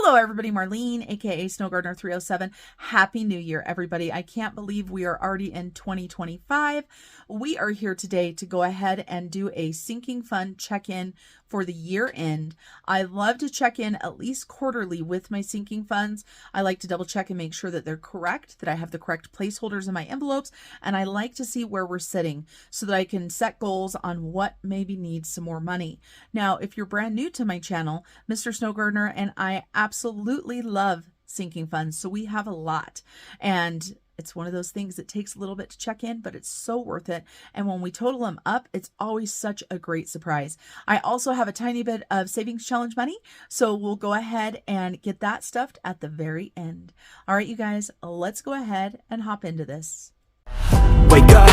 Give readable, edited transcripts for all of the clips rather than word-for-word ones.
Hello, everybody. Marlene, aka Snow Gardener 307. Happy New Year, everybody. I can't believe we are already in 2025. We are here today to go ahead and do a sinking fund check-in for the year end. I love to check in at least quarterly with my sinking funds. I like to double check and make sure that they're correct, that I have the correct placeholders in my envelopes, and I like to see where we're sitting so that I can set goals on what maybe needs some more money. Now, if you're brand new to my channel, Mr. Snow Gardener and I absolutely love sinking funds. So we have a lot, and it's one of those things that takes a little bit to check in, but it's so worth it. And when we total them up, it's always such a great surprise. I also have a tiny bit of savings challenge money, so we'll go ahead and get that stuffed at the very end. All right, you guys, let's go ahead and hop into this. Wake up,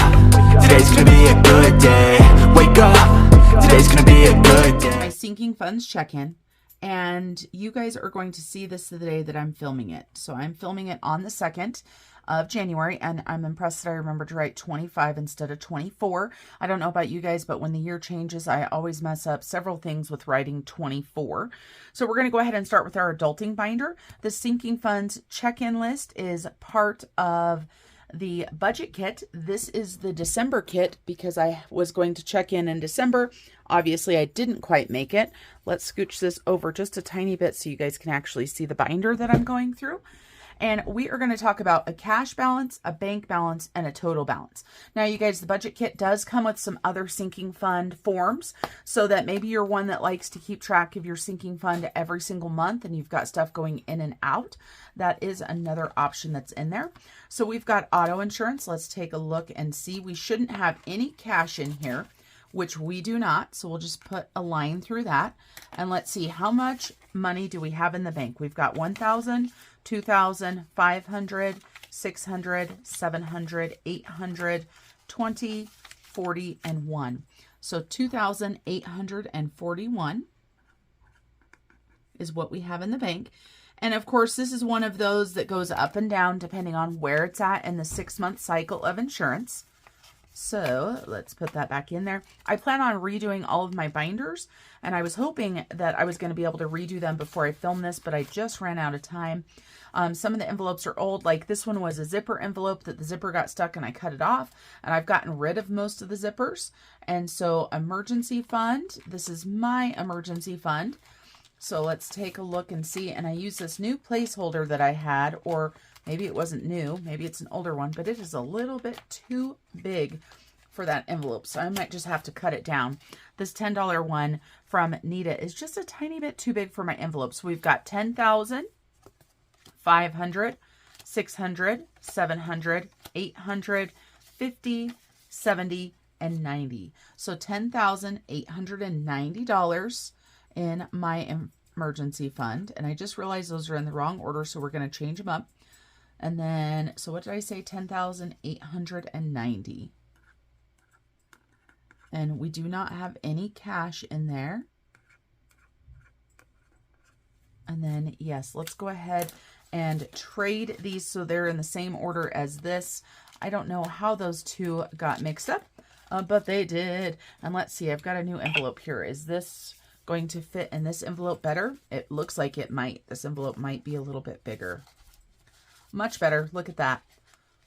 today's gonna be a good day. Wake up, today's gonna be a good day. My sinking funds check-in. And you guys are going to see this the day that I'm filming it. So I'm filming it on the 2nd of January, and I'm impressed that I remembered to write 25 instead of 24. I don't know about you guys, but when the year changes, I always mess up several things with writing 24. So we're going to go ahead and start with our adulting binder. The sinking funds check-in list is part of the budget kit. This is the December kit because I was going to check in December. Obviously, I didn't quite make it. Let's scooch this over just a tiny bit so you guys can actually see the binder that I'm going through. And we are going to talk about a cash balance, a bank balance, and a total balance. Now, you guys, the budget kit does come with some other sinking fund forms, so that maybe you're one that likes to keep track of your sinking fund every single month and you've got stuff going in and out. That is another option that's in there. So we've got auto insurance. Let's take a look and see. We shouldn't have any cash in here, which we do not. So we'll just put a line through that. And let's see, how much money do we have in the bank? We've got 1,000, 2,000, 500, 600, 700, 800, 20, 40, and 1. So 2,841 is what we have in the bank. And of course, this is one of those that goes up and down depending on where it's at in the 6-month cycle of insurance. So let's put that back in there. I plan on redoing all of my binders, and I was hoping that I was going to be able to redo them before I film this, but I just ran out of time. Some of the envelopes are old, like this one was a zipper envelope that the zipper got stuck and I cut it off, and I've gotten rid of most of the zippers. And so emergency fund, this is my emergency fund. So let's take a look and see. And I use this new placeholder that I had, or maybe it wasn't new, maybe it's an older one, but it is a little bit too big for that envelope. So I might just have to cut it down. This $10 one from Nita is just a tiny bit too big for my envelope. So we've got 10,000, 500, 600, 700, 800, 50, 70, and 90. So $10,890 in my emergency fund. And I just realized those are in the wrong order, so we're going to change them up. And then, so what did I say? 10,890. And we do not have any cash in there. And then, yes, let's go ahead and trade these so they're in the same order as this. I don't know how those two got mixed up, but they did. And let's see, I've got a new envelope here. Is this going to fit in this envelope better? It looks like it might. This envelope might be a little bit bigger. Much better. Look at that.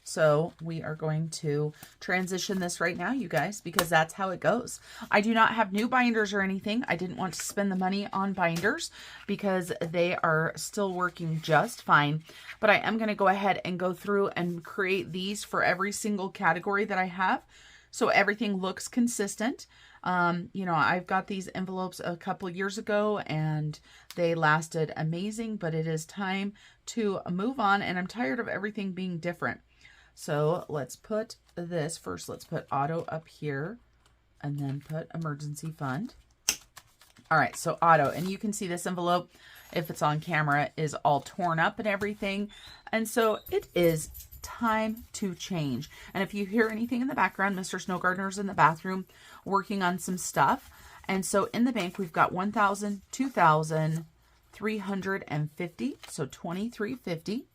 So we are going to transition this right now, you guys, because that's how it goes. I do not have new binders or anything. I didn't want to spend the money on binders because they are still working just fine. But I am going to go ahead and go through and create these for every single category that I have, so everything looks consistent. You know, I've got these envelopes a couple years ago and they lasted amazing, but it is time to move on, and I'm tired of everything being different. So let's put this first. Let's put auto up here and then put emergency fund. All right, so auto, and you can see this envelope, if it's on camera, is all torn up and everything. And so it is time to change. And if you hear anything in the background, Mr. Snow Gardener's in the bathroom working on some stuff. And so in the bank, we've got 1,000, 2,000, 350, so 2,350.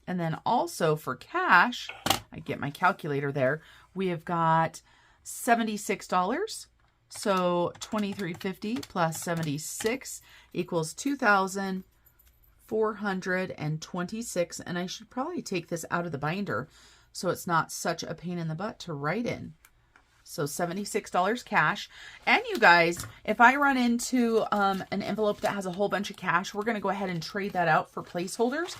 And then also for cash, I get my calculator there, we have got $76. So 2350 plus 76 equals 2,426. And I should probably take this out of the binder so it's not such a pain in the butt to write in. So $76 cash. And you guys, if I run into an envelope that has a whole bunch of cash, we're going to go ahead and trade that out for placeholders.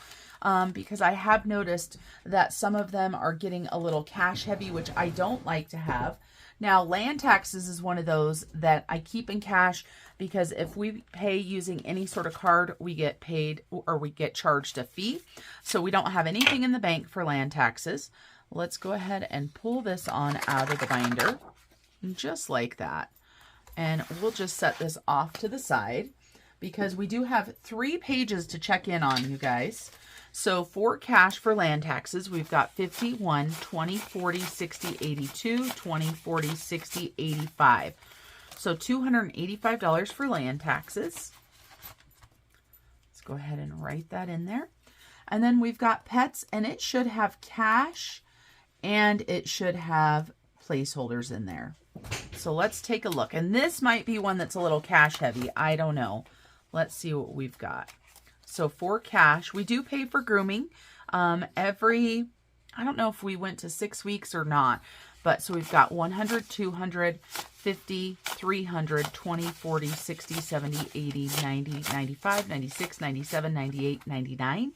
Because I have noticed that some of them are getting a little cash heavy, which I don't like to have. Now, land taxes is one of those that I keep in cash because if we pay using any sort of card, we get paid or we get charged a fee. So we don't have anything in the bank for land taxes. Let's go ahead and pull this on out of the binder, just like that. And we'll just set this off to the side because we do have 3 pages to check in on, you guys. So for cash for land taxes, we've got 51, 20, 40, 60, 82, 20, 40, 60, 85. So $285 for land taxes. Let's go ahead and write that in there. And then we've got pets, and it should have cash and it should have placeholders in there. So let's take a look. And this might be one that's a little cash heavy. I don't know. Let's see what we've got. So for cash, we do pay for grooming I don't know if we went to 6 weeks or not, but so we've got 100, 200, 50, 300, 20, 40, 60, 70, 80, 90, 95, 96, 97, 98, 99.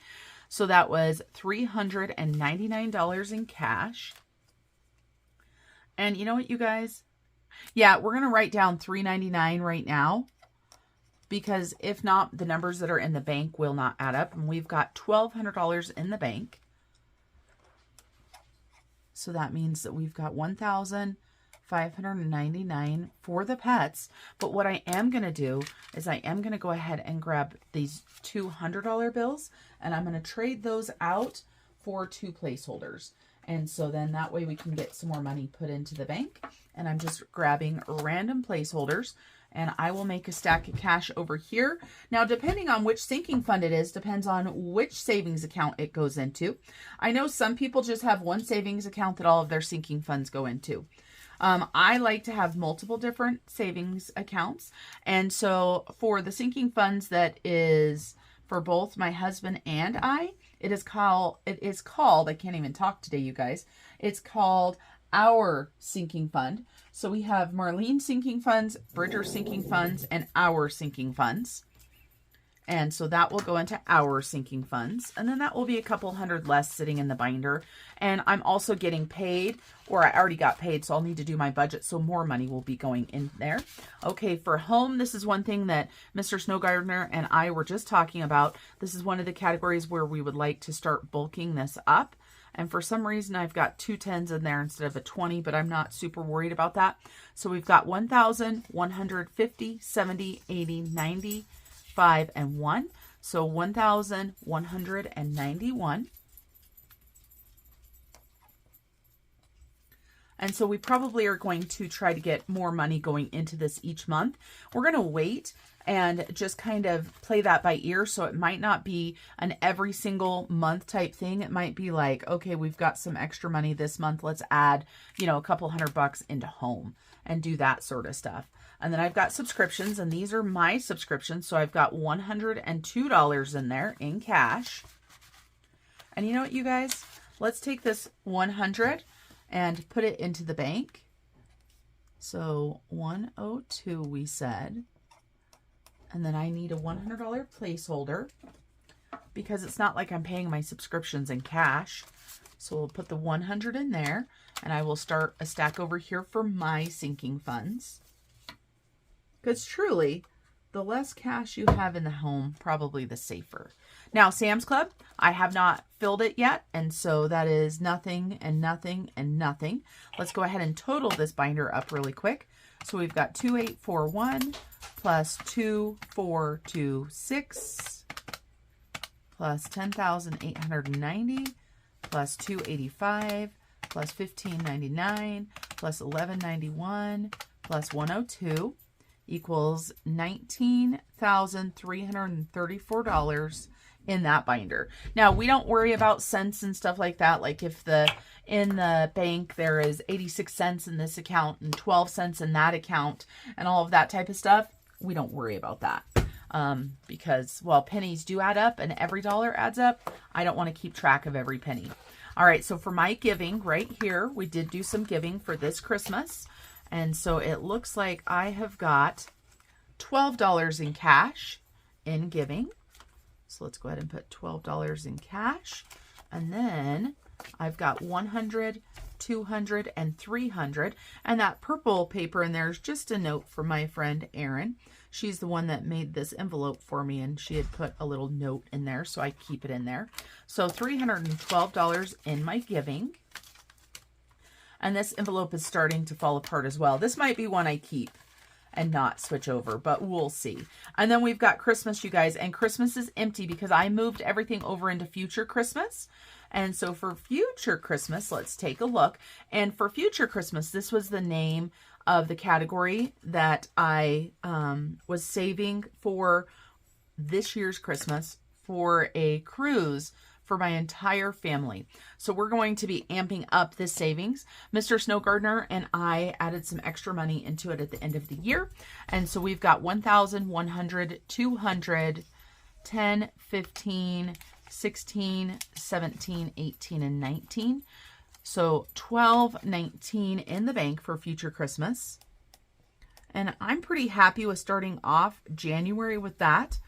So that was $399 in cash. And you know what, you guys? Yeah, we're going to write down $399 right now, because if not, the numbers that are in the bank will not add up. And we've got $1,200 in the bank. So that means that we've got $1,599 for the pets. But what I am going to do is I am going to go ahead and grab these $200 bills, and I'm going to trade those out for 2 placeholders. And so then that way we can get some more money put into the bank. And I'm just grabbing random placeholders, and I will make a stack of cash over here. Now, depending on which sinking fund it is, depends on which savings account it goes into. I know some people just have one savings account that all of their sinking funds go into. I like to have multiple different savings accounts. And so for the sinking funds that is for both my husband and I, it is called, I can't even talk today, you guys. It's called our sinking fund. So we have Marlene sinking funds, Bridger sinking funds, and our sinking funds. And so that will go into our sinking funds. And then that will be a couple hundred less sitting in the binder. And I'm also getting paid, or I already got paid, so I'll need to do my budget. So more money will be going in there. Okay, for home, this is one thing that Mr. Snow Gardener and I were just talking about. This is one of the categories where we would like to start bulking this up. And for some reason, I've got 2 10s in there instead of a 20, but I'm not super worried about that. So we've got 1,000, 150, 70, 80, 90, 5, and 1. So 1,191. And so we probably are going to try to get more money going into this each month. We're going to wait and just kind of play that by ear. So it might not be an every single month type thing. It might be like, okay, we've got some extra money this month. Let's add, a couple $100 into home and do that sort of stuff. And then I've got subscriptions, and these are my subscriptions. So I've got $102 in there in cash. And you know what, you guys? Let's take this 100 and put it into the bank. So 102 we said. And then I need a $100 placeholder because it's not like I'm paying my subscriptions in cash. So we'll put the 100 in there, and I will start a stack over here for my sinking funds. Because truly, the less cash you have in the home, probably the safer. Now, Sam's Club, I have not filled it yet, and so that is nothing and nothing and nothing. Let's go ahead and total this binder up really quick. So we've got 2841 plus 2426 plus 10,890 plus 285 plus 1599 plus 1191 plus 102 equals $19,334 in that binder. Now, we don't worry about cents and stuff like that. Like if in the bank there is 86 cents in this account and 12 cents in that account and all of that type of stuff, we don't worry about that. Because while pennies do add up and every dollar adds up, I don't want to keep track of every penny. All right, so for my giving right here, we did do some giving for this Christmas. And so it looks like I have got $12 in cash in giving. So let's go ahead and put $12 in cash. And then I've got 100, 200, and 300. And that purple paper in there is just a note from my friend Erin. She's the one that made this envelope for me, and she had put a little note in there, so I keep it in there. So $312 in my giving. And this envelope is starting to fall apart as well. This might be one I keep and not switch over, but we'll see. And then we've got Christmas, you guys, and Christmas is empty because I moved everything over into future Christmas. And so for future Christmas, let's take a look. And for future Christmas, this was the name of the category that I was saving for this year's Christmas for a cruise for my entire family. So we're going to be amping up this savings. Mr. Snow Gardener and I added some extra money into it at the end of the year. And so we've got 1,100, 200, 10, 15, 16, 17, 18, and 19. So 12, 19 in the bank for future Christmas. And I'm pretty happy with starting off January with that.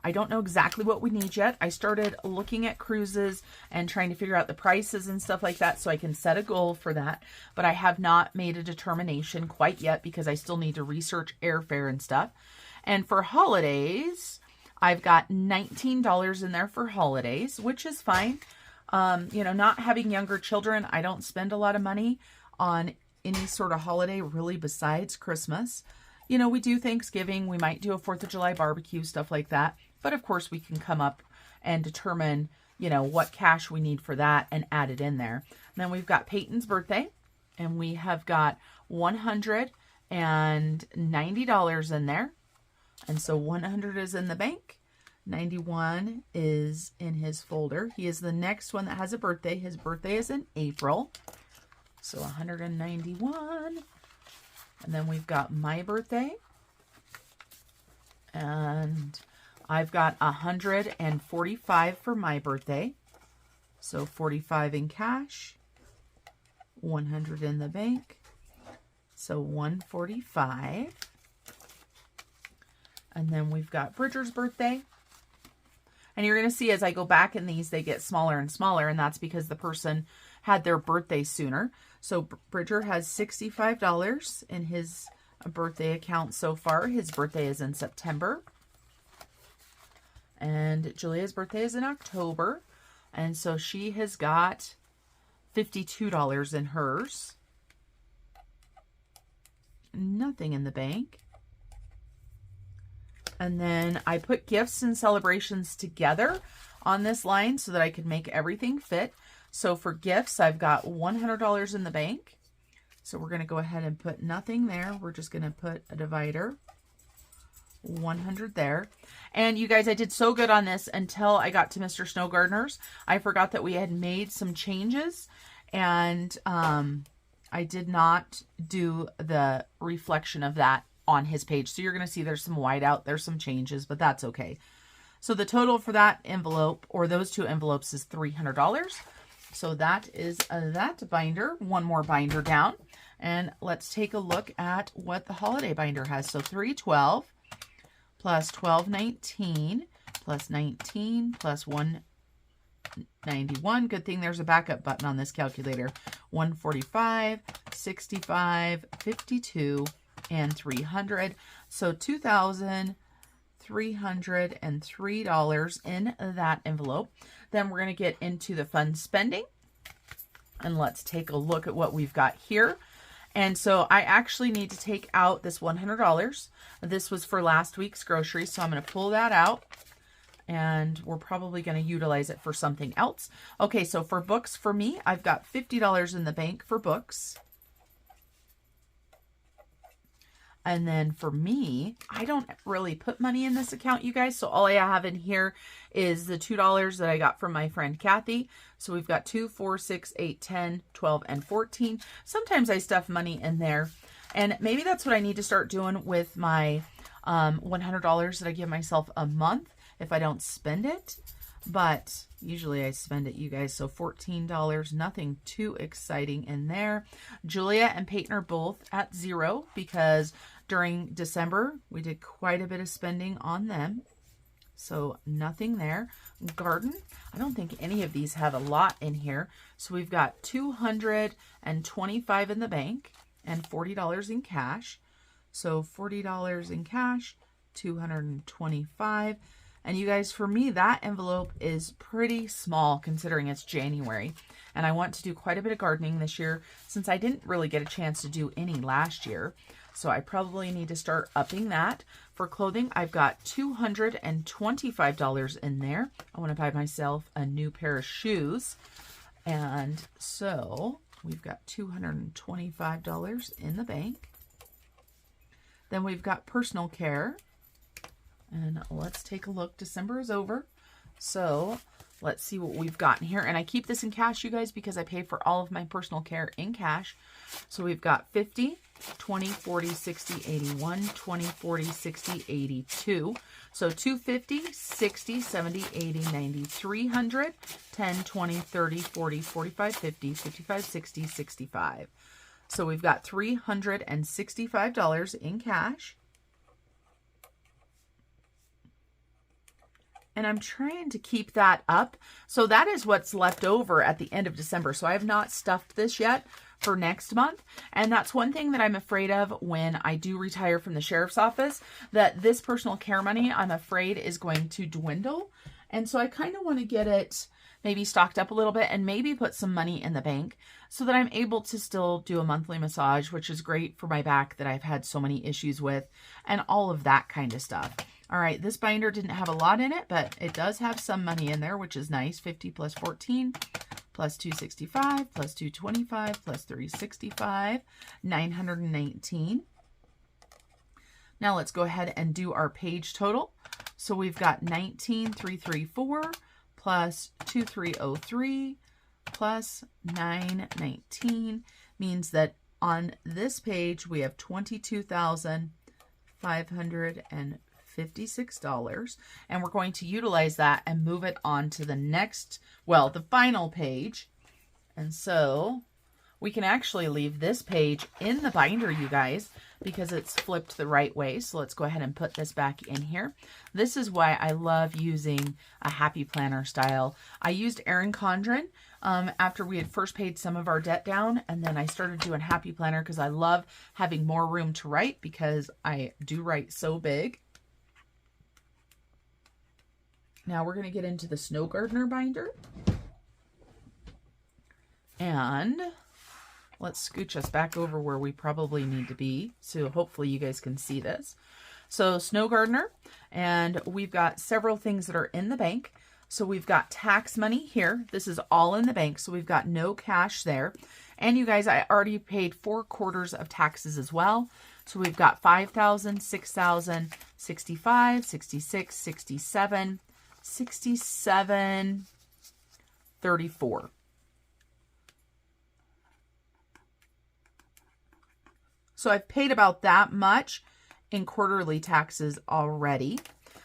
I don't know exactly what we need yet. I started looking at cruises and trying to figure out the prices and stuff like that so I can set a goal for that. But I have not made a determination quite yet because I still need to research airfare and stuff. And for holidays, I've got $19 in there for holidays, which is fine. You know, not having younger children, I don't spend a lot of money on any sort of holiday really besides Christmas. You know, we do Thanksgiving, we might do a 4th of July barbecue, stuff like that. But of course we can come up and determine, you know, what cash we need for that and add it in there. And then we've got Peyton's birthday and we have got $190 in there. And so 100 is in the bank. 91 is in his folder. He is the next one that has a birthday. His birthday is in April. So 191. And then we've got my birthday. And I've got 145 for my birthday. So 45 in cash. 100 in the bank. So 145. And then we've got Bridger's birthday. And you're going to see as I go back in these, they get smaller and smaller. And that's because the person had their birthday sooner. So Bridger has $65 in his birthday account so far. His birthday is in September. And Julia's birthday is in October. And so she has got $52 in hers. Nothing in the bank. And then I put gifts and celebrations together on this line so that I could make everything fit. So for gifts, I've got $100 in the bank. So we're going to go ahead and put nothing there. We're just going to put a divider. 100 there. And you guys, I did so good on this until I got to Mr. Snow Gardener's. I forgot that we had made some changes. And I did not do the reflection of that on his page. So you're going to see there's some whiteout, there's some changes, but that's okay. So the total for that envelope, or those two envelopes, is $300. So that is that binder. One more binder down. And let's take a look at what the holiday binder has. So 312 plus 1219 plus 19 plus 191. Good thing there's a backup button on this calculator. 145, 65, 52, and 300. So $2,303 in that envelope. Then we're going to get into the fun spending. And let's take a look at what we've got here. And so I actually need to take out this $100. This was for last week's groceries, so I'm going to pull that out. And we're probably going to utilize it for something else. Okay, so for books, for me, I've got $50 in the bank for books. And then for me, I don't really put money in this account, you guys. So all I have in here is the $2 that I got from my friend Kathy. So we've got 2, 4, 6, 8, 10, 12, and 14. Sometimes I stuff money in there. And maybe that's what I need to start doing with my $100 that I give myself a month if I don't spend it. But usually I spend it, you guys. So $14, nothing too exciting in there. Julia and Peyton are both at 0 because during December we did quite a bit of spending on them. So nothing there. Garden, I don't think any of these have a lot in here. So we've got $225 in the bank and $40 in cash. So $40 in cash, $225. And you guys, for me, that envelope is pretty small considering it's January. And I want to do quite a bit of gardening this year since I didn't really get a chance to do any last year. So I probably need to start upping that. For clothing, I've got $225 in there. I want to buy myself a new pair of shoes. And so we've got $225 in the bank. Then we've got personal care. And let's take a look. December is over. So let's see what we've got in here. And I keep this in cash, you guys, because I pay for all of my personal care in cash. So we've got 50, 20, 40, 60, 81, 20, 40, 60, 82. So 250, 60, 70, 80, 90, 300, 10, 20, 30, 40, 45, 50, 55, 60, 65. So we've got $365 in cash. And I'm trying to keep that up. So that is what's left over at the end of December. So I have not stuffed this yet for next month. And that's one thing that I'm afraid of when I do retire from the sheriff's office, that this personal care money, I'm afraid, is going to dwindle. And so I kind of want to get it maybe stocked up a little bit and maybe put some money in the bank so that I'm able to still do a monthly massage, which is great for my back that I've had so many issues with, and all of that kind of stuff. All right, this binder didn't have a lot in it, but it does have some money in there, which is nice. 50 plus 14 plus 265 plus 225 plus 365, 919. Now let's go ahead and do our page total. So we've got 19,334 plus 2,303 plus 919 means that on this page we have $22,556, and we're going to utilize that and move it on to the next, well, the final page. And so we can actually leave this page in the binder, you guys, because it's flipped the right way. So let's go ahead and put this back in here. This is why I love using a happy planner style. I used Erin Condren after we had first paid some of our debt down, and then I started doing happy planner because I love having more room to write because I do write so big. Now we're going to get into the Snow Gardener binder. And let's scooch us back over where we probably need to be. So hopefully you guys can see this. So Snow Gardener, and we've got several things that are in the bank. So we've got tax money here. This is all in the bank. So we've got no cash there. And you guys, I already paid 4 quarters of taxes as well. So we've got 5,000, 6,000, 65, 66, 67, 67, 34. So I've paid about that much in quarterly taxes already.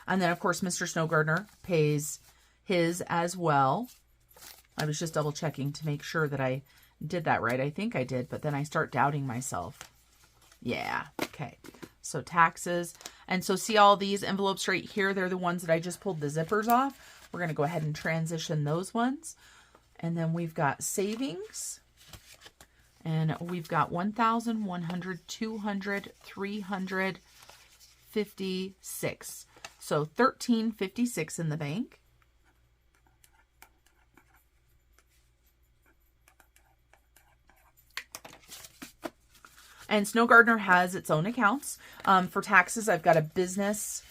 And then, of course, Mr. Snow Gardener pays his as well. I was just double checking to make sure that I did that right. I think I did, but then I start doubting myself. Yeah, okay. So taxes. And so see all these envelopes right here? They're the ones that I just pulled the zippers off. We're going to go ahead and transition those ones. And then we've got savings. And we've got 1,100, 200, 356. So 1,356 in the bank. And Snow Gardener has its own accounts. For taxes, I've got a business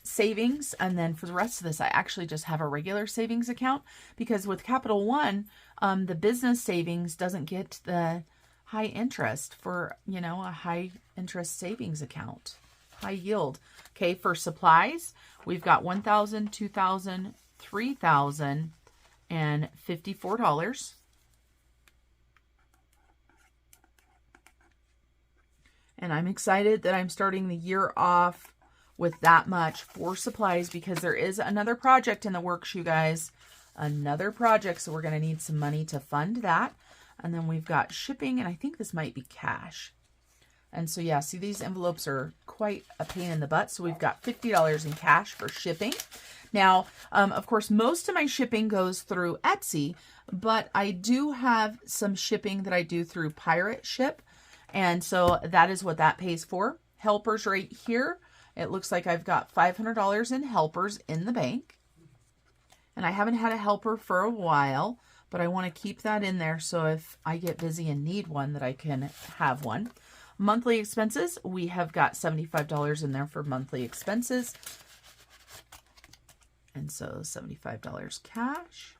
savings. And then for the rest of this, I actually just have a regular savings account. Because with Capital One, the business savings doesn't get the high interest for, you know, a high interest savings account. High yield. Okay, for supplies, we've got $1,000, $2,000, $3,000, and $54. And I'm excited that I'm starting the year off with that much for supplies because there is another project in the works, you guys. Another project, so we're going to need some money to fund that. And then we've got shipping, and I think this might be cash. And so, yeah, see, these envelopes are quite a pain in the butt. So we've got $50 in cash for shipping. Now, of course, most of my shipping goes through Etsy, but I do have some shipping that I do through Pirate Ship. And so that is what that pays for. Helpers right here. It looks like I've got $500 in helpers in the bank. And I haven't had a helper for a while, but I want to keep that in there so if I get busy and need one that I can have one. Monthly expenses, we have got $75 in there for monthly expenses. And so $75 cash.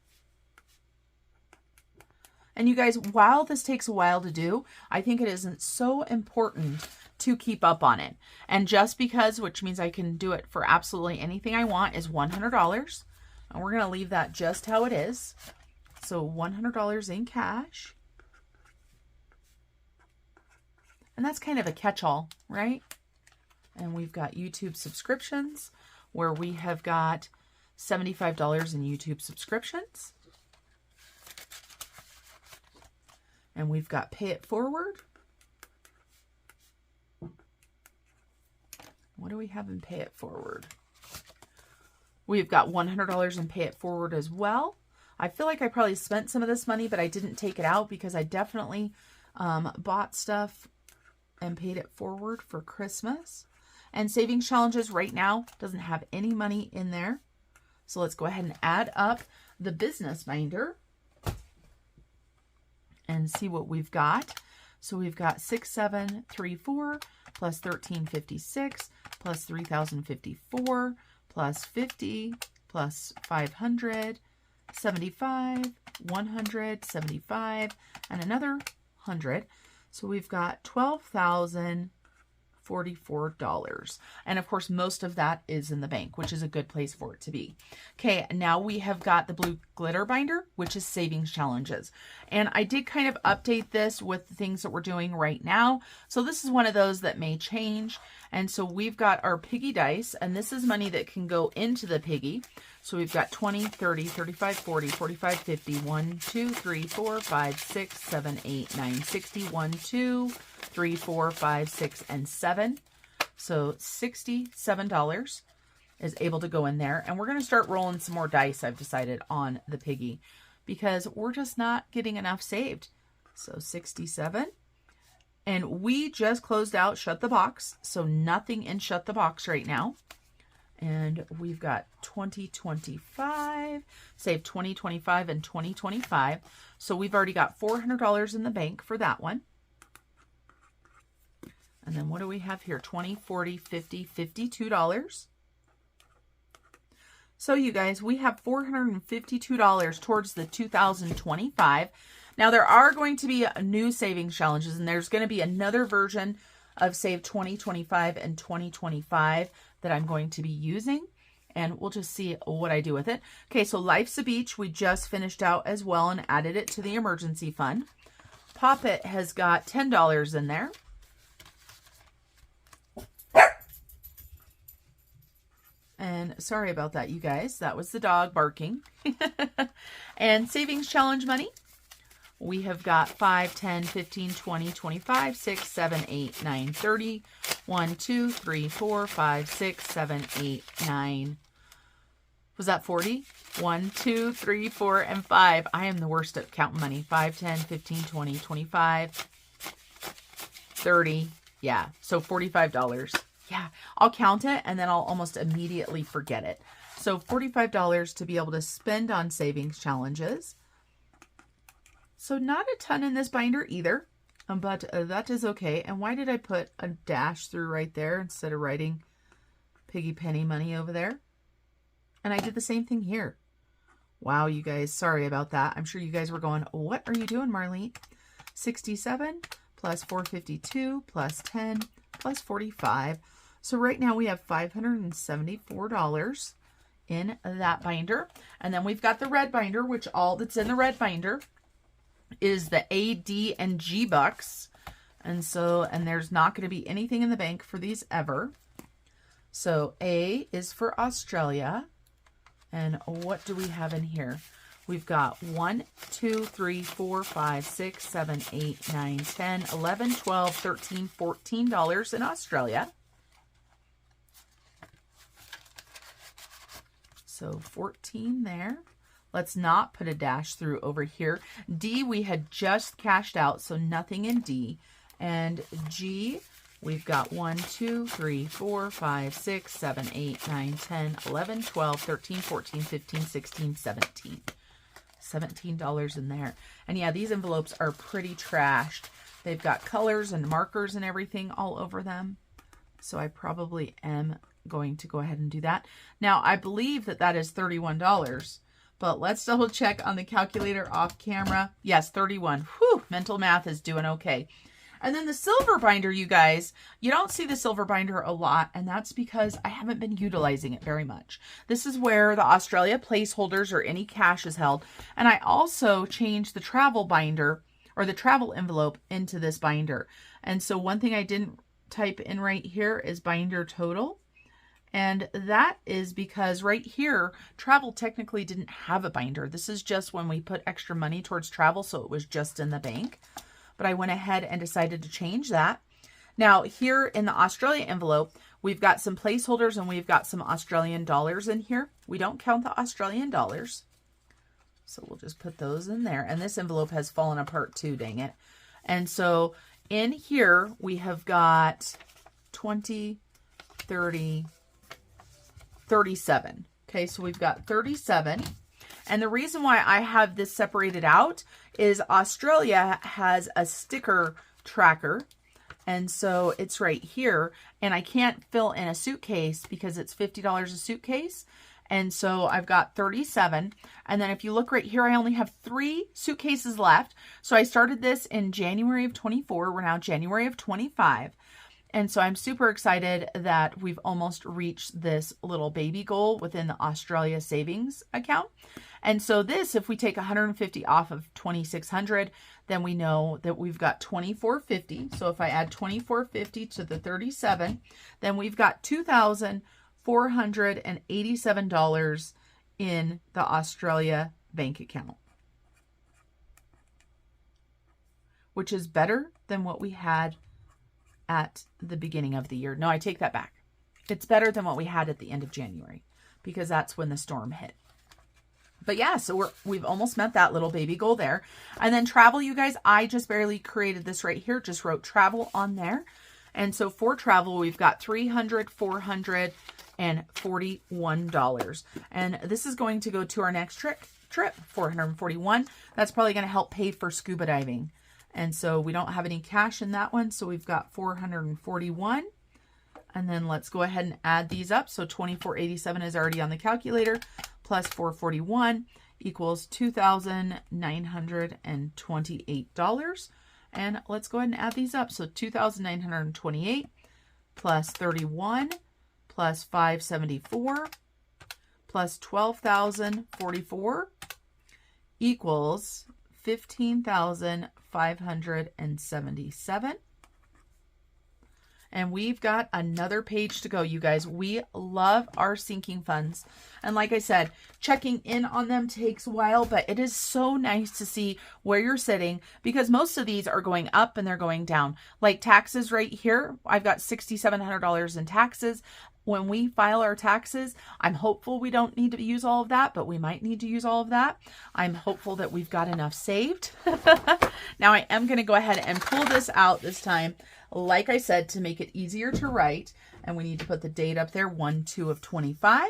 And you guys, while this takes a while to do, I think it isn't so important to keep up on it. And just because, which means I can do it for absolutely anything I want, is $100. And we're going to leave that just how it is. So $100 in cash. And that's kind of a catch-all, right? And we've got YouTube subscriptions where we have got $75 in YouTube subscriptions. And we've got Pay It Forward. What do we have in Pay It Forward? We've got $100 in Pay It Forward as well. I feel like I probably spent some of this money, but I didn't take it out because I definitely bought stuff and paid it forward for Christmas. And savings challenges right now doesn't have any money in there. So let's go ahead and add up the business binder and see what we've got. So we've got 6,734 plus 1,356 plus 3,054 plus 50 plus 500, 75, 100, 75, and another 100. So we've got $12,044. And of course, most of that is in the bank, which is a good place for it to be. Okay, now we have got the blue glitter binder, which is savings challenges. And I did kind of update this with the things that we're doing right now. So this is one of those that may change. And so we've got our piggy dice, and this is money that can go into the piggy. So we've got 20, 30, 35, 40, 45, 50, 1, 2, 3, 4, 5, 6, 7, 8, 9, 60, 1, 2, 3, 4, 5, 6, and 7. So $67 is able to go in there. And we're going to start rolling some more dice, I've decided, on the piggy because we're just not getting enough saved. So 67. And we just closed out Shut the Box. So nothing in Shut the Box right now. And we've got 2025, save 2025 and 2025. So we've already got $400 in the bank for that one. And then what do we have here? 20, 40, 50, $52. So you guys, we have $452 towards the 2025. Now there are going to be new savings challenges, and there's going to be another version of Save 2025 and 2025 that I'm going to be using, and we'll just see what I do with it. Okay, so Life's a Beach, we just finished out as well and added it to the emergency fund. Pop It has got $10 in there. And sorry about that, you guys. That was the dog barking. And savings challenge money. We have got 5, 10, 15, 20, 25, 6, 7, 8, 9, 30. 1, 2, 3, 4, 5, 6, 7, 8, 9. Was that 40? 1, 2, 3, 4, and 5. I am the worst at counting money. 5, 10, 15, 20, 25, 30. Yeah, so $45. Yeah, I'll count it and then I'll almost immediately forget it. So $45 to be able to spend on savings challenges. So not a ton in this binder either, but that is okay. And why did I put a dash through right there instead of writing piggy penny money over there? And I did the same thing here. Wow, you guys, sorry about that. I'm sure you guys were going, what are you doing, Marlene? 67 plus 452 plus 10 plus 45. So right now we have $574 in that binder. And then we've got the red binder, which all that's in the red binder is the A, D, and G bucks. And there's not going to be anything in the bank for these ever. So A is for Australia. And what do we have in here? We've got 1, 2, 3, 4, 5, 6, 7, 8, 9, 10, 11, 12, 13, $14 in Australia. So 14 there. Let's not put a dash through over here. D, we had just cashed out, so nothing in D. And G, we've got 1, 2, 3, 4, 5, 6, 7, 8, 9, 10, 11, 12, 13, 14, 15, 16, 17. $17 in there. And yeah, these envelopes are pretty trashed. They've got colors and markers and everything all over them. So I probably am going to go ahead and do that. Now, I believe that that is $31, but let's double check on the calculator off camera. Yes, 31. Whew, mental math is doing okay. And then the silver binder, you guys, you don't see the silver binder a lot, and that's because I haven't been utilizing it very much. This is where the Australia placeholders or any cash is held. And I also changed the travel binder or the travel envelope into this binder. And so one thing I didn't type in right here is binder total. And that is because right here, travel technically didn't have a binder. This is just when we put extra money towards travel, so it was just in the bank. But I went ahead and decided to change that. Now, here in the Australia envelope, we've got some placeholders and we've got some Australian dollars in here. We don't count the Australian dollars. So we'll just put those in there. And this envelope has fallen apart too, dang it. And so in here, we have got 20, 30, 37. Okay, so we've got 37. And the reason why I have this separated out is Australia has a sticker tracker. And so it's right here. And I can't fill in a suitcase because it's $50 a suitcase. And so I've got 37. And then if you look right here, I only have 3 suitcases left. So I started this in January of 24. We're now January of 25. And so I'm super excited that we've almost reached this little baby goal within the Australia savings account. And so this, if we take 150 off of 2,600, then we know that we've got 2,450. So if I add 2,450 to the 37, then we've got $2,487 in the Australia bank account, which is better than what we had at the beginning of the year. No, I take that back. It's better than what we had at the end of January because that's when the storm hit. But yeah, so we've almost met that little baby goal there. And then travel, you guys, I just barely created this right here. Just wrote travel on there. And so for travel, we've got $441. And this is going to go to our next trip, $441. That's probably going to help pay for scuba diving. And so we don't have any cash in that one. So we've got 441. And then let's go ahead and add these up. So 2487 is already on the calculator. Plus 441 equals $2,928. And let's go ahead and add these up. So 2,928 plus 31 plus 574 plus 12,044 equals 15,577. And we've got another page to go, you guys. We love our sinking funds. And like I said, checking in on them takes a while, but it is so nice to see where you're sitting because most of these are going up and they're going down. Like taxes right here, I've got $6,700 in taxes. When we file our taxes, I'm hopeful we don't need to use all of that, but we might need to use all of that. I'm hopeful that we've got enough saved. Now I am going to go ahead and pull this out this time, like I said, to make it easier to write. And we need to put the date up there, 1/2 of 25.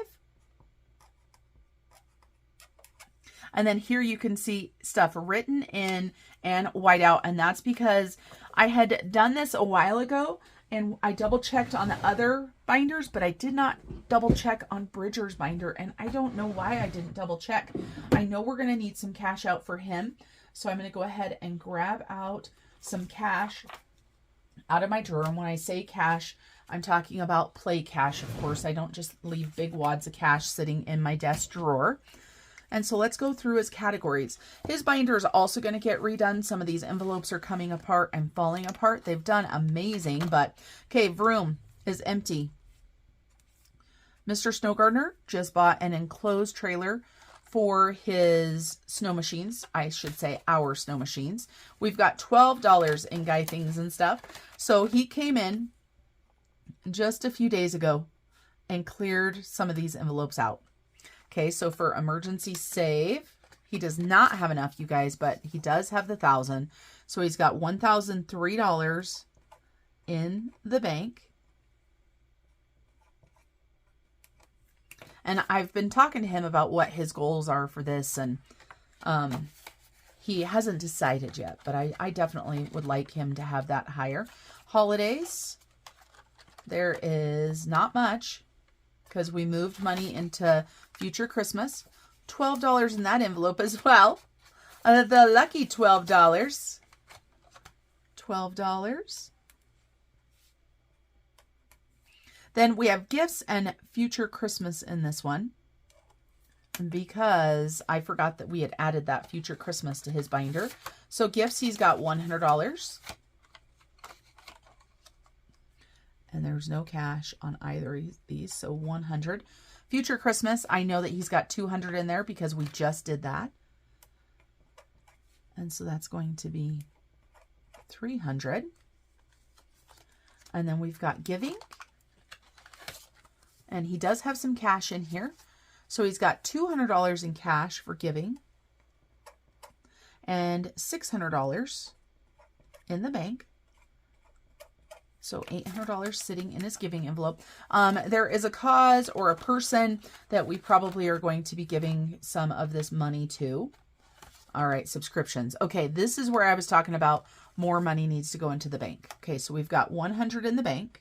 And then here you can see stuff written in and white out. And that's because I had done this a while ago and I double checked on the other binders, but I did not double check on Bridger's binder. And I don't know why I didn't double check. I know we're going to need some cash out for him. So I'm going to go ahead and grab out some cash out of my drawer. And when I say cash, I'm talking about play cash, of course. I don't just leave big wads of cash sitting in my desk drawer. And so let's go through his categories. His binder is also going to get redone. Some of these envelopes are coming apart and falling apart. They've done amazing, but okay, Vroom is empty. Mr. Snow Gardener just bought an enclosed trailer for his snow machines. I should say our snow machines. We've got $12 in guy things and stuff. So he came in just a few days ago and cleared some of these envelopes out. Okay, so for emergency save, he does not have enough, you guys, but he does have the 1,000. So he's got $1,003 in the bank. And I've been talking to him about what his goals are for this, and he hasn't decided yet, but I definitely would like him to have that higher. Holidays, there is not much because we moved money into future Christmas. $12 in that envelope as well. The lucky $12. $12. Then we have gifts and future Christmas in this one, because I forgot that we had added that future Christmas to his binder. So gifts, he's got $100. And there's no cash on either of these, so 100. Future Christmas, I know that he's got 200 in there because we just did that. And so that's going to be 300. And then we've got giving. And he does have some cash in here. So he's got $200 in cash for giving. And $600 in the bank. So $800 sitting in his giving envelope. There is a cause or a person that we probably are going to be giving some of this money to. All right, subscriptions. Okay, this is where I was talking about more money needs to go into the bank. Okay, so we've got 100 in the bank.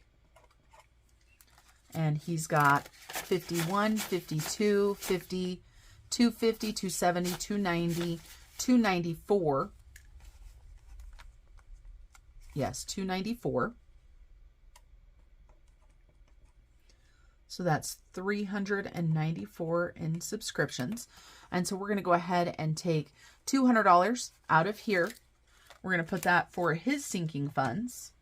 And he's got 51, 52, 50, 250, 270, 290, 294. Yes, 294. So that's 394 in subscriptions. And so we're going to go ahead and take $200 out of here. We're going to put that for his sinking funds.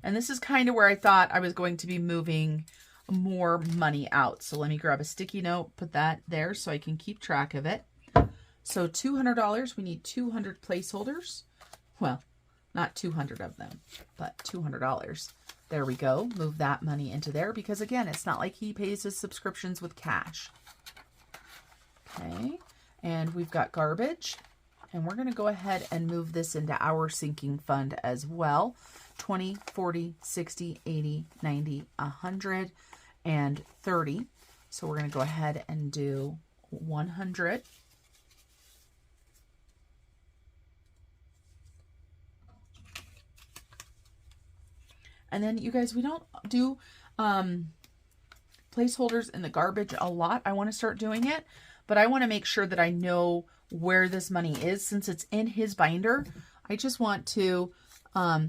And this is kind of where I thought I was going to be moving more money out. So let me grab a sticky note, put that there so I can keep track of it. So $200, we need 200 placeholders. Well, not 200 of them, but $200. There we go. Move that money into there because, again, it's not like he pays his subscriptions with cash. Okay, and we've got garbage. And we're going to go ahead and move this into our sinking fund as well. 20, 40, 60, 80, 90, 100, and 30. So we're going to go ahead and do 100. And then, you guys, we don't do placeholders in the garbage a lot. I want to start doing it, but I want to make sure that I know where this money is since it's in his binder. I just want to,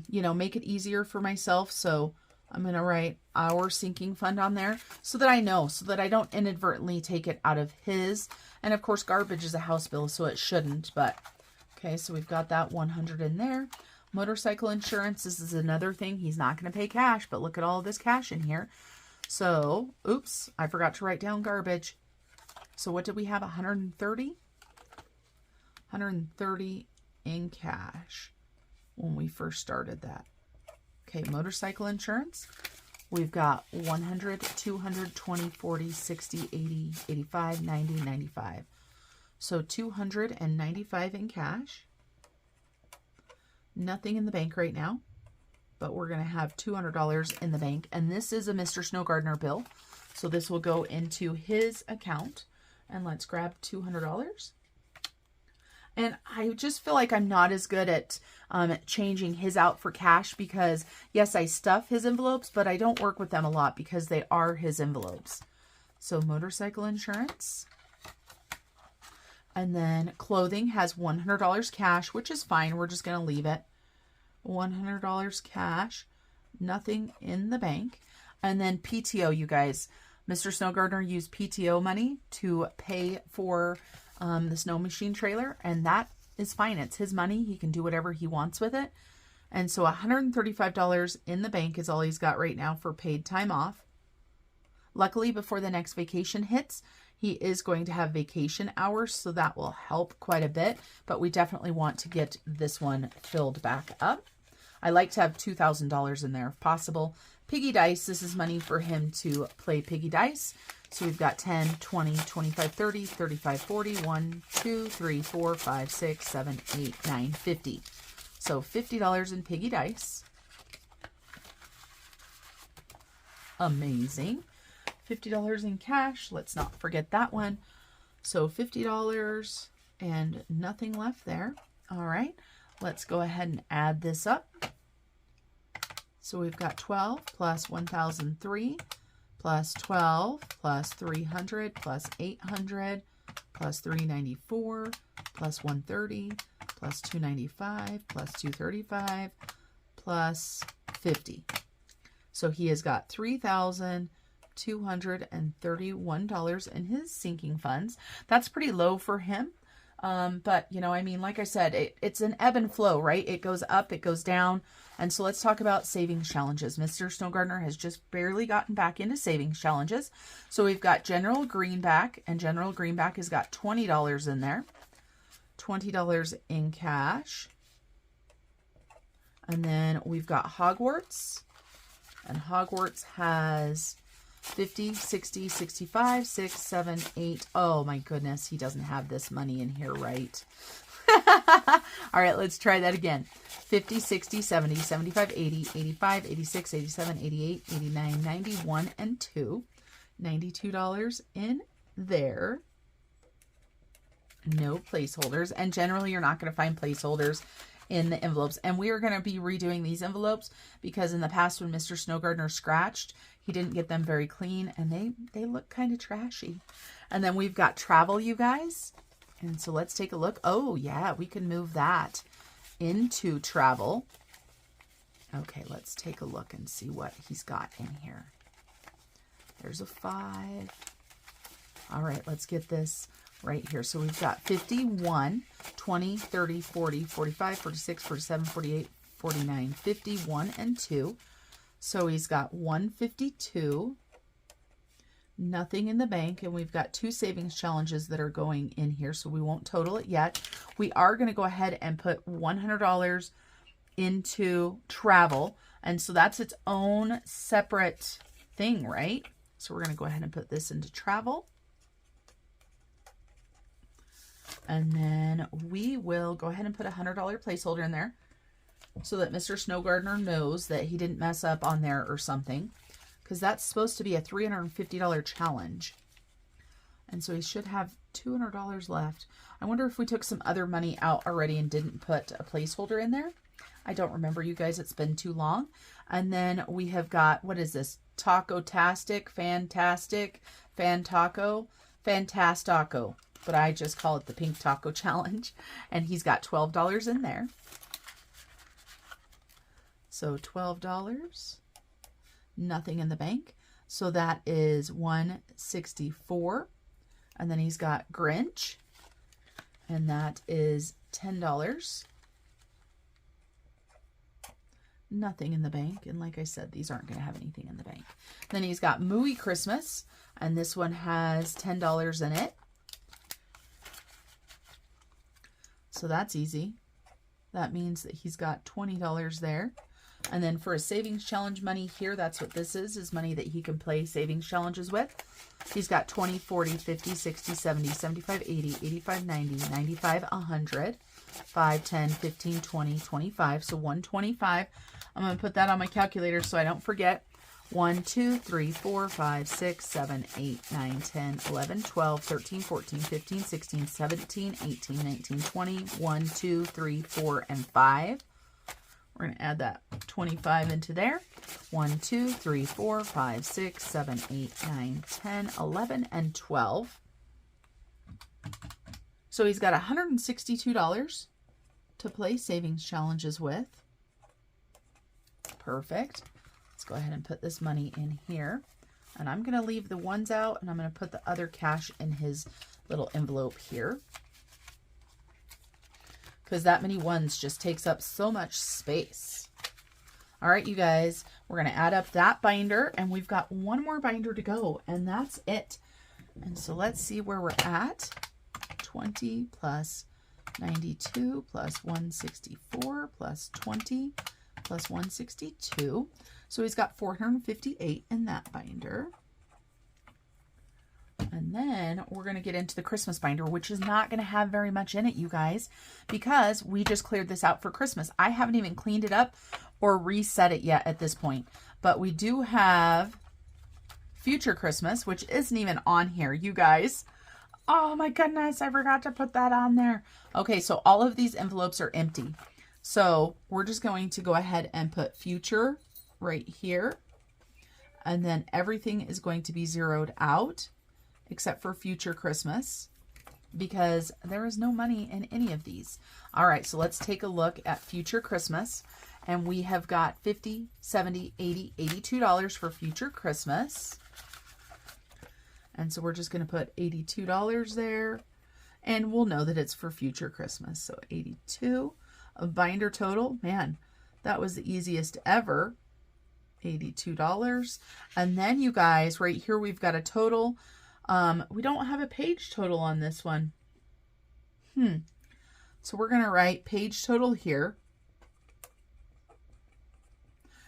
you know, make it easier for myself. So I'm going to write our sinking fund on there so that I know, so that I don't inadvertently take it out of his. And of course, garbage is a house bill, so it shouldn't. But okay, so we've got that 100 in there. Motorcycle insurance, this is another thing. He's not going to pay cash, but look at all this cash in here. So, oops, I forgot to write down garbage. So what did we have? 130? 130 in cash when we first started that. Okay, motorcycle insurance. We've got 100, 200, 20, 40, 60, 80, 85, 90, 95. So 295 in cash. Nothing in the bank right now, but we're going to have $200 in the bank. And this is a Mr. Snow Gardener bill. So this will go into his account. And let's grab $200. And I just feel like I'm not as good at changing his out for cash because, yes, I stuff his envelopes, but I don't work with them a lot because they are his envelopes. So motorcycle insurance. And then clothing has $100 cash, which is fine. We're just going to leave it. $100 cash, nothing in the bank. And then PTO, you guys. Mr. Snow Gardener used PTO money to pay for the snow machine trailer, and that is fine. It's his money. He can do whatever he wants with it. And so $135 in the bank is all he's got right now for paid time off. Luckily, before the next vacation hits, he is going to have vacation hours, so that will help quite a bit. But we definitely want to get this one filled back up. I like to have $2,000 in there if possible. Piggy dice, this is money for him to play piggy dice. So we've got 10, 20, 25, 30, 35, 40, 1, 2, 3, 4, 5, 6, 7, 8, 9, 50. So $50 in piggy dice. Amazing. $50 in cash. Let's not forget that one. So $50 and nothing left there. All right. Let's go ahead and add this up. So we've got 12 plus 1,003 plus 12 plus 300 plus 800 plus 394 plus 130 plus 295 plus 235 plus 50. So he has got $3,231 in his sinking funds. That's pretty low for him. But, you know, I mean, like I said, it's an ebb and flow, right? It goes up, it goes down. And so let's talk about savings challenges. Mr. Snow Gardener has just barely gotten back into savings challenges. So we've got General Greenback, and General Greenback has got $20 in there. $20 in cash. And then we've got Hogwarts. And Hogwarts has 50, 60, 65, 6, 7, 8. Oh my goodness, he doesn't have this money in here, right? All right, let's try that again. 50, 60, 70, 75, 80, 85, 86, 87, 88, 89, 91, and 2. $92 in there. No placeholders. And generally, you're not going to find placeholders in the envelopes. And we are going to be redoing these envelopes because in the past when Mr. Snow Gardener scratched, he didn't get them very clean and they look kind of trashy. And then we've got travel, you guys. And so let's take a look. Oh yeah, we can move that into travel. Okay, let's take a look and see what he's got in here. There's a 5. All right, let's get this right here. So we've got 51, 20, 30, 40, 45, 46, 47, 48, 49, 51, and 2. So he's got 152, nothing in the bank, and we've got 2 savings challenges that are going in here, so we won't total it yet. We are going to go ahead and put $100 into travel, and so that's its own separate thing, right? So we're going to go ahead and put this into travel. And then we will go ahead and put a $100 placeholder in there so that Mr. Snow Gardener knows that he didn't mess up on there or something, because that's supposed to be a $350 challenge. And so he should have $200 left. I wonder if we took some other money out already and didn't put a placeholder in there. I don't remember, you guys. It's been too long. And then we have got, what is this? Taco-tastic, fantastic, fan-taco, fantastico. But I just call it the Pink Taco Challenge. And he's got $12 in there. So $12. Nothing in the bank. So that is $164. And then he's got Grinch. And that is $10. Nothing in the bank. And like I said, these aren't going to have anything in the bank. Then he's got Mooy Christmas. And this one has $10 in it. So that's easy. That means that he's got $20 there. And then for a savings challenge money here, that's what this is money that he can play savings challenges with. He's got 20, 40, 50, 60, 70, 75, 80, 85, 90, 95, 100, 5, 10, 15, 20, 25. So 125. I'm going to put that on my calculator so I don't forget. 1, 2, 3, 4, 5, 6, 7, 8, 9, 10, 11, 12, 13, 14, 15, 16, 17, 18, 19, 20, 1, 2, 3, 4, and 5. We're going to add that 25 into there. 1, 2, 3, 4, 5, 6, 7, 8, 9, 10, 11, and 12. So he's got $162 to play savings challenges with. Perfect. Let's go ahead and put this money in here. And I'm going to leave the ones out, and I'm going to put the other cash in his little envelope here. Because that many ones just takes up so much space. All right, you guys, we're going to add up that binder, and we've got one more binder to go, and that's it. And so let's see where we're at. 20 plus 92 plus 164 plus 20 plus 162. So he's got 458 in that binder. And then we're going to get into the Christmas binder, which is not going to have very much in it, you guys, because we just cleared this out for Christmas. I haven't even cleaned it up or reset it yet at this point. But we do have Future Christmas, which isn't even on here, you guys. Oh my goodness, I forgot to put that on there. Okay, so all of these envelopes are empty. So we're just going to go ahead and put Future right here. And then everything is going to be zeroed out except for Future Christmas because there is no money in any of these. All right, so let's take a look at Future Christmas. And we have got $50, $70, $80, $82 for Future Christmas. And so we're just going to put $82 there. And we'll know that it's for Future Christmas. So 82. A binder total. Man, that was the easiest ever. $82. And then you guys, right here we've got a total. We don't have a page total on this one. So we're going to write page total here.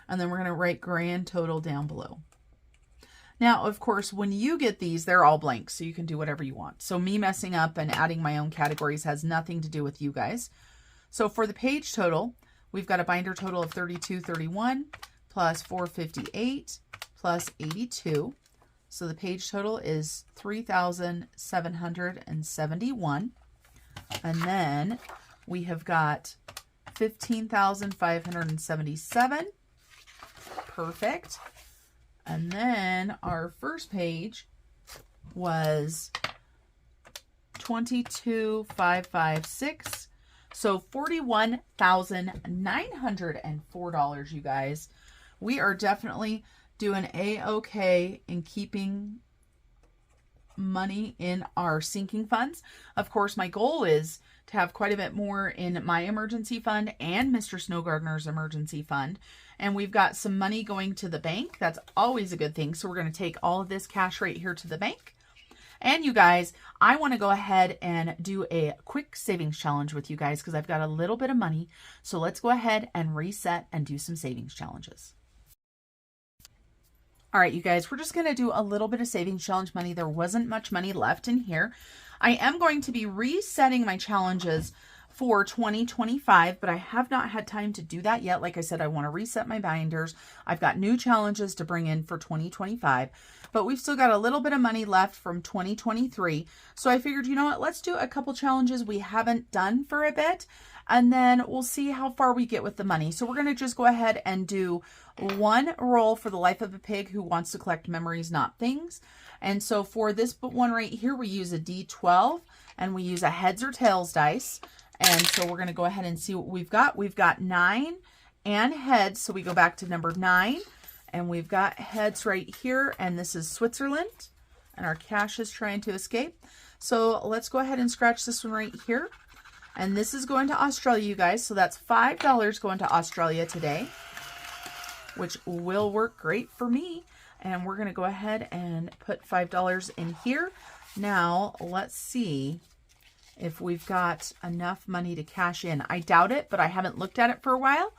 And then we're going to write grand total down below. Now, of course, when you get these, they're all blank, so you can do whatever you want. So me messing up and adding my own categories has nothing to do with you guys. So for the page total, we've got a binder total of $32.31 plus $458 plus $82. So the page total is $3,771. And then we have got $15,577. Perfect. And then our first page was $22,556. So $41,904, you guys. We are definitely doing A-okay in keeping money in our sinking funds. Of course, my goal is to have quite a bit more in my emergency fund and Mr. Snow Gardener's emergency fund. And we've got some money going to the bank. That's always a good thing. So we're going to take all of this cash right here to the bank. And you guys, I want to go ahead and do a quick savings challenge with you guys because I've got a little bit of money. So let's go ahead and reset and do some savings challenges. All right, you guys, we're just going to do a little bit of savings challenge money. There wasn't much money left in here. I am going to be resetting my challenges for 2025, but I have not had time to do that yet. Like I said, I want to reset my binders. I've got new challenges to bring in for 2025, but we've still got a little bit of money left from 2023. So I figured, you know what, let's do a couple challenges we haven't done for a bit, and then we'll see how far we get with the money. So we're going to just go ahead and do one roll for the life of a pig who wants to collect memories, not things. And so for this one right here, we use a D12 and we use a heads or tails dice. And so we're going to go ahead and see what we've got. We've got 9 and heads. So we go back to number 9 and we've got heads right here. And this is Switzerland and our cash is trying to escape. So let's go ahead and scratch this one right here. And this is going to Australia, you guys. So that's $5 going to Australia today, which will work great for me. And we're going to go ahead and put $5 in here. Now, let's see if we've got enough money to cash in. I doubt it, but I haven't looked at it for a while.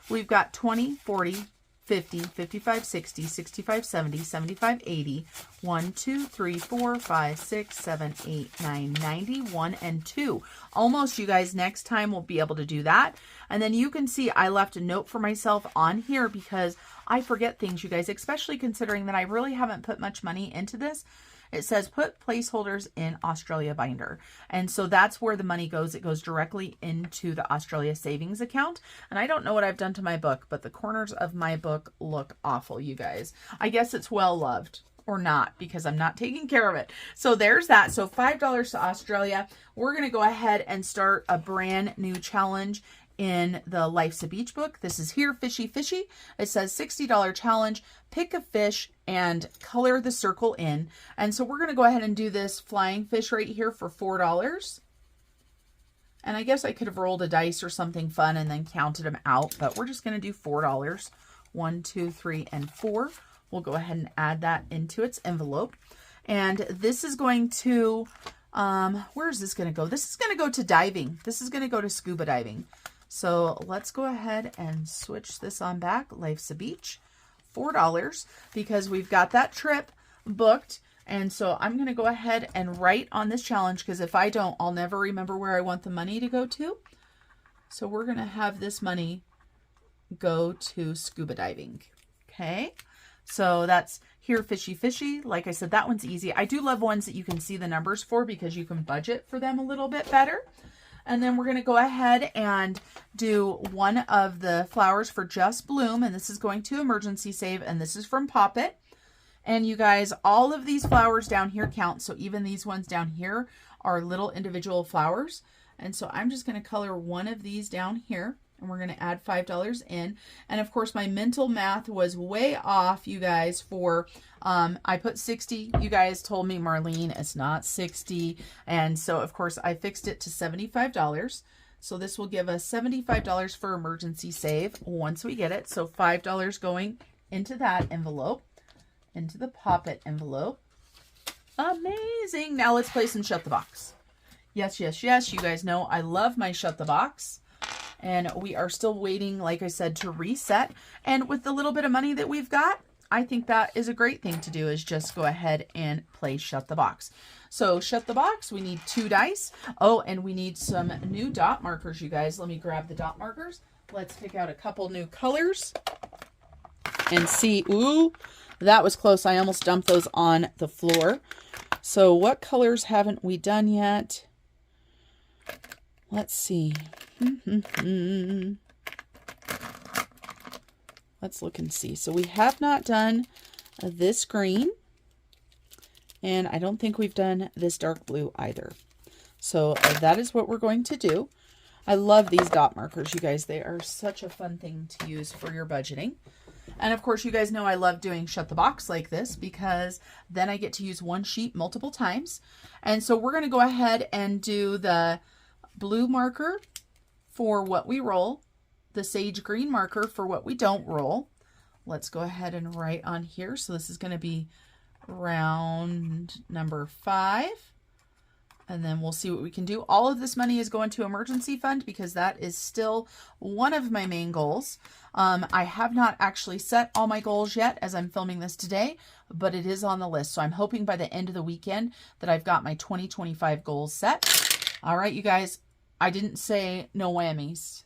We've got 20, 40, 50, 55, 60, 65, 70, 75, 80, 1, 2, 3, 4, 5, 6, 7, 8, 9, 90, 1, and 2. Almost, you guys. Next time we'll be able to do that. And then you can see I left a note for myself on here because I forget things, you guys, especially considering that I really haven't put much money into this. It says put placeholders in Australia binder. And so that's where the money goes. It goes directly into the Australia savings account. And I don't know what I've done to my book, but the corners of my book look awful, you guys. I guess it's well loved or not because I'm not taking care of it. So there's that. So $5 to Australia. We're going to go ahead and start a brand new challenge in the Life's a Beach book. This is Here Fishy Fishy. It says $60 challenge, pick a fish and color the circle in. And so we're going to go ahead and do this flying fish right here for $4. And I guess I could have rolled a dice or something fun and then counted them out, but we're just going to do $4. 1, 2, 3, and 4. We'll go ahead and add that into its envelope. And this is going to, where is this going to go? This is going to go to diving. This is going to go to scuba diving. So let's go ahead and switch this on back. Life's a Beach, $4, because we've got that trip booked. And so I'm going to go ahead and write on this challenge, because if I don't, I'll never remember where I want the money to go to. So we're going to have this money go to scuba diving. Okay. So that's Here Fishy Fishy. Like I said, that one's easy. I do love ones that you can see the numbers for, because you can budget for them a little bit better. And then we're going to go ahead and do one of the flowers for Just Bloom. And this is going to emergency save. And this is from Pop It. And you guys, all of these flowers down here count. So even these ones down here are little individual flowers. And so I'm just going to color one of these down here. And we're going to add $5 in. And of course, my mental math was way off, you guys, for, I put 60. You guys told me, Marlene, it's not 60. And so, of course, I fixed it to $75. So this will give us $75 for emergency save once we get it. So $5 going into that envelope, into the Pop It envelope. Amazing. Now let's place and shut the box. Yes, yes, yes. You guys know I love my shut the box. And we are still waiting, like I said, to reset. And with the little bit of money that we've got, I think that is a great thing to do, is just go ahead and play Shut the Box. So shut the box, we need 2 dice. Oh, and we need some new dot markers, you guys. Let me grab the dot markers. Let's pick out a couple new colors and see. Ooh, that was close. I almost dumped those on the floor. So what colors haven't we done yet? Let's see. Let's look and see. So we have not done this green, and I don't think we've done this dark blue either. So that is what we're going to do. I love these dot markers, you guys. They are such a fun thing to use for your budgeting. And of course, you guys know I love doing Shut the Box like this, because then I get to use one sheet multiple times. And so we're going to go ahead and do the blue marker for what we roll, the sage green marker for what we don't roll. Let's go ahead and write on here. So this is going to be round number 5. And then we'll see what we can do. All of this money is going to emergency fund, because that is still one of my main goals. I have not actually set all my goals yet as I'm filming this today, but it is on the list. So I'm hoping by the end of the weekend that I've got my 2025 goals set. All right, you guys, I didn't say no whammies.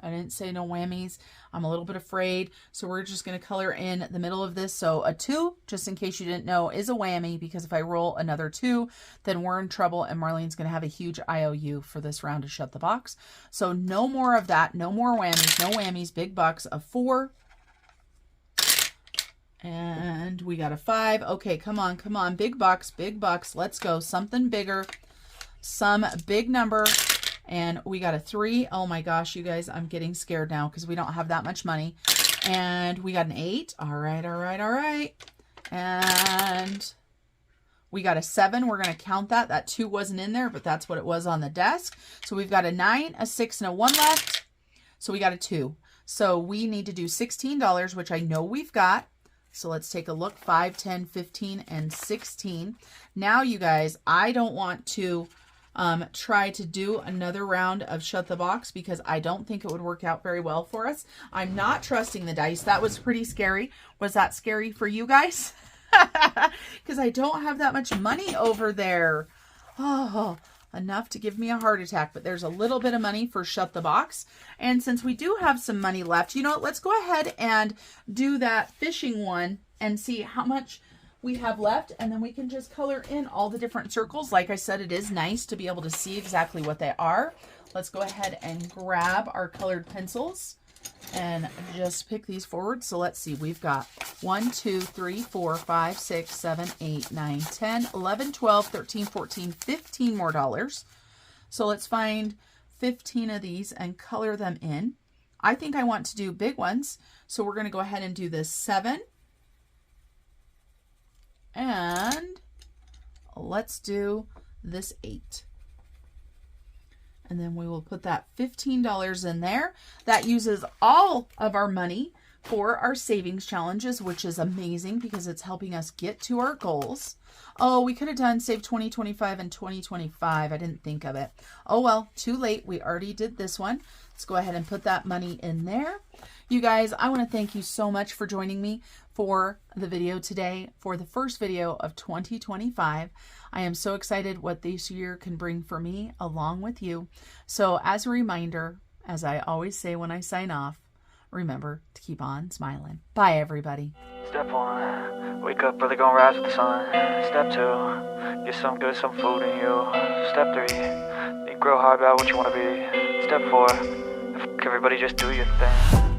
I didn't say no whammies. I'm a little bit afraid. So we're just going to color in the middle of this. So a 2, just in case you didn't know, is a whammy, because if I roll another 2, then we're in trouble, and Marlene's going to have a huge IOU for this round to Shut the Box. So no more of that. No more whammies. No whammies. Big bucks. A 4. And we got a 5. Okay, come on, come on. Big bucks. Big bucks. Let's go. Something bigger. Some big number. And we got a 3. Oh my gosh, you guys, I'm getting scared now, because we don't have that much money. And we got an 8. All right, all right, all right. And we got a 7. We're going to count that. That 2 wasn't in there, but that's what it was on the desk. So we've got a 9, a 6, and a 1 left. So we got a 2. So we need to do $16, which I know we've got. So let's take a look. 5, 10, 15, and 16. Now, you guys, I don't want to try to do another round of Shut the Box, because I don't think it would work out very well for us. I'm not trusting the dice. That was pretty scary. Was that scary for you guys? Because I don't have that much money over there. Oh, enough to give me a heart attack. But there's a little bit of money for Shut the Box. And since we do have some money left, you know what? Let's go ahead and do that fishing one and see how much we have left, and then we can just color in all the different circles. Like I said, it is nice to be able to see exactly what they are. Let's go ahead and grab our colored pencils and just pick these forward. So let's see, we've got 1, 2, 3, 4, 5, 6, 7, 8, 9, 10, 11, 12, 13, 14, 15 more dollars. So let's find 15 of these and color them in. I think I want to do big ones, so we're going to go ahead and do this 7. And let's do this 8. And then we will put that $15 in there. That uses all of our money for our savings challenges, which is amazing because it's helping us get to our goals. Oh, we could have done Save 2025 and 2025. I didn't think of it. Oh, well, too late. We already did this one. Let's go ahead and put that money in there. You guys, I want to thank you so much for joining me for the video today, for the first video of 2025. I am so excited what this year can bring for me along with you. So as a reminder, as I always say when I sign off, remember to keep on smiling. Bye, everybody. Step 1, wake up early, gonna rise with the sun. Step 2, get some good, some food in you. Step 3, think real hard about what you wanna be. Step 4, everybody just do your thing.